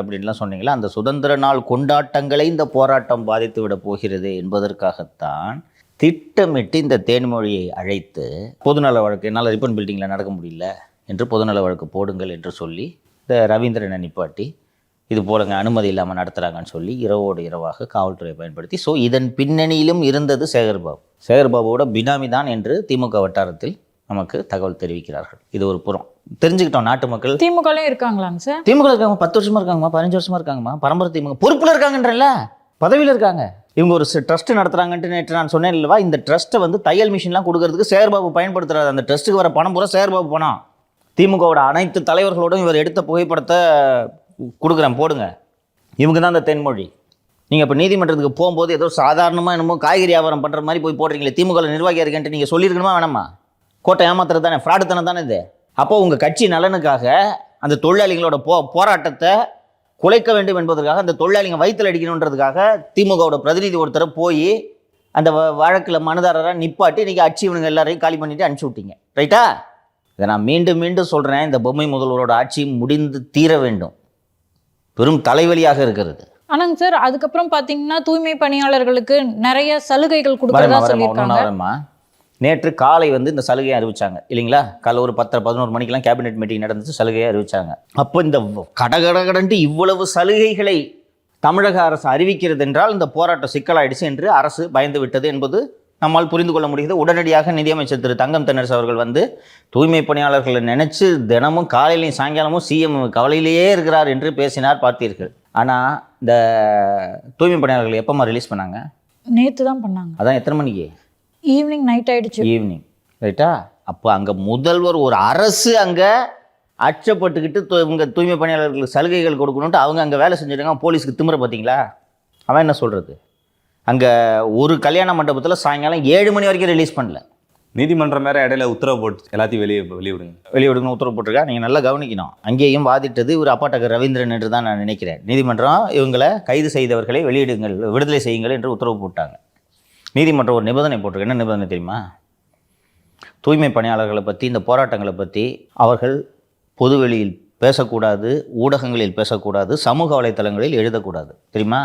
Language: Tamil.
அப்படின்லாம் சொன்னீங்களா, அந்த சுதந்திர நாள் கொண்டாட்டங்களை இந்த போராட்டம் பாதித்து விட போகிறது என்பதற்காகத்தான் திட்டமிட்டு இந்த தேன்மொழியை அழைத்து பொதுநல வழக்கு என்னால் ரிப்பன் பில்டிங்கில் நடக்க முடியல என்று பொதுநல வழக்கு போடுங்கள் என்று சொல்லி இந்த ரவீந்திரனை நிப்பாட்டி இது போலங்க அனுமதி இல்லாமல் நடத்துகிறாங்கன்னு சொல்லி இரவோடு இரவாக காவல்துறையை பயன்படுத்தி இதன் பின்னணியிலும் இருந்தது சேகர்பாபுவோட பினாமி தான் என்று திமுக வட்டாரத்தில் நமக்கு தகவல் தெரிவிக்கிறார்கள். இது ஒரு புறம் தெரிஞ்சுக்கிட்டோம். நாட்டு மக்கள் திமுகலையும் இருக்காங்களாங்க சார்? திமுக இருக்காங்க, 10 வருஷமா இருக்காங்கம்மா, 15 வருஷமா இருக்காங்கம்மா. பரம்பரை திமுக பொறுப்பில் இருக்காங்கன்றல, பதவியில் இருக்காங்க. இவங்க ஒரு ட்ரஸ்ட் நடத்துறாங்கன்ட்டு நேற்று நான் சொன்னேன் இல்லவா, இந்த ட்ரஸ்ட்டை தையல் மிஷின்லாம் கொடுக்கறதுக்கு சேகர்பாபு பயன்படுத்துறாரு. அந்த ட்ரஸ்ட்டுக்கு வர பணம் பூரா சேகர்பாபு பணம். திமுகவோட அனைத்து தலைவர்களோடும் இவர் எடுத்த புகைப்படத்தை கொடுக்குறேன், போடுங்க. இவங்க தான் அந்த தென்மொழி. நீங்கள் இப்போ நீதிமன்றத்துக்கு போகும்போது ஏதோ சாதாரணமாக என்னமோ காய்கறி வியாபாரம் பண்ணுற மாதிரி போய் போடுறீங்களே, திமுக நிர்வாகியாக இருக்கேன்ட்டு நீங்கள் சொல்லியிருக்கணுமா வேணாமா? கோட்டை ஏமாத்துறது தானே, ஃப்ராடுத்தனம் தானே இது. அப்போ உங்கள் கட்சி நலனுக்காக அந்த தொழிலாளிகளோட போராட்டத்தை குலைக்க வேண்டும் என்பதற்காக, அந்த தொழிலாளிங்க வயிற்றில் அடிக்கணுன்றதுக்காக திமுகவோட பிரதிநிதி ஒருத்தரை போய் அந்த வழக்கில் மனுதாரராக நிப்பாட்டி இன்றைக்கி ஆட்சி இவனுங்க எல்லாரையும் காலி பண்ணிவிட்டு அனுப்பிச்சி விட்டீங்க, ரைட்டா? இதை நான் மீண்டும் மீண்டும் சொல்கிறேன், இந்த பொம்மை முதல்வரோட ஆட்சி முடிந்து தீர வேண்டும். பெரும் தலைவலியாக இருக்கிறது. ஆனாங்க சார், அதுக்கப்புறம் பார்த்தீங்கன்னா தூய்மை பணியாளர்களுக்கு நிறைய சலுகைகள் கொடுக்குறதா சொல்லியிருக்காங்க. நேற்று காலை இந்த சலுகையை அறிவிச்சாங்க இல்லைங்களா? காலை ஒரு 10-11 மணிக்கெல்லாம் கேபினெட் மீட்டிங் நடந்துச்சு, சலுகையை அறிவிச்சாங்க. அப்போ இந்த கடகடகடன்ட்டு இவ்வளவு சலுகைகளை தமிழக அரசு அறிவிக்கிறது என்றால் இந்த போராட்டம் சிக்கலாயிடுச்சு என்று அரசு பயந்து விட்டது என்பது நம்மால் புரிந்து கொள்ள முடியுது. உடனடியாக நிதியமைச்சர் திரு தங்கம் தென்னரசு அவர்கள் தூய்மை பணியாளர்களை நினைச்சு தினமும் காலையிலையும் சாயங்காலமும் சிஎம் கவலையிலேயே இருக்கிறார் என்று பேசினார், பார்த்தீர்கள். ஆனால் இந்த தூய்மை பணியாளர்கள் எப்போம்மா ரிலீஸ் பண்ணாங்க? நேற்று தான் பண்ணாங்க. அதான் எத்தனை மணிக்கு? ஈவினிங், நைட் ஆகிடுச்சு. ஈவினிங், ரைட்டா? அப்போ அங்கே முதல்வர் ஒரு அரசு அங்கே அச்சப்பட்டுக்கிட்டு இவங்க தூய்மை பணியாளர்களுக்கு சலுகைகள் கொடுக்கணுன்ட்டு அவங்க அங்கே வேலை செஞ்சுட்டாங்க. போலீஸுக்கு திமிர பார்த்தீங்களா? அவன் என்ன சொல்கிறது? அங்கே ஒரு கல்யாண மண்டபத்தில் சாயங்காலம் 7 மணி வரைக்கும் ரிலீஸ் பண்ணல. நீதிமன்றம் வேறு இடையில உத்தரவு போட்டு எல்லாத்தையும் வெளியிடுங்கன்னு உத்தரவு போட்டிருக்கா. நீங்கள் நல்லா கவனிக்கணும். அங்கேயும் வாதிட்டது ஒரு அப்பாட்டக்க ரவீந்திரன் என்று தான் நான் நினைக்கிறேன். நீதிமன்றம் இவங்களை கைது செய்தவர்களை வெளியிடுங்கள், விடுதலை செய்யுங்கள் என்று உத்தரவு போட்டாங்க. நீதிமன்றம் ஒரு நிபந்தனை போட்டிருக்கு. என்ன நிபந்தனை தெரியுமா? தூய்மை பணியாளர்களை பற்றி, இந்த போராட்டங்களை பற்றி அவர்கள் பொதுவெளியில் பேசக்கூடாது, ஊடகங்களில் பேசக்கூடாது, சமூக வலைத்தளங்களில் எழுதக்கூடாது, தெரியுமா?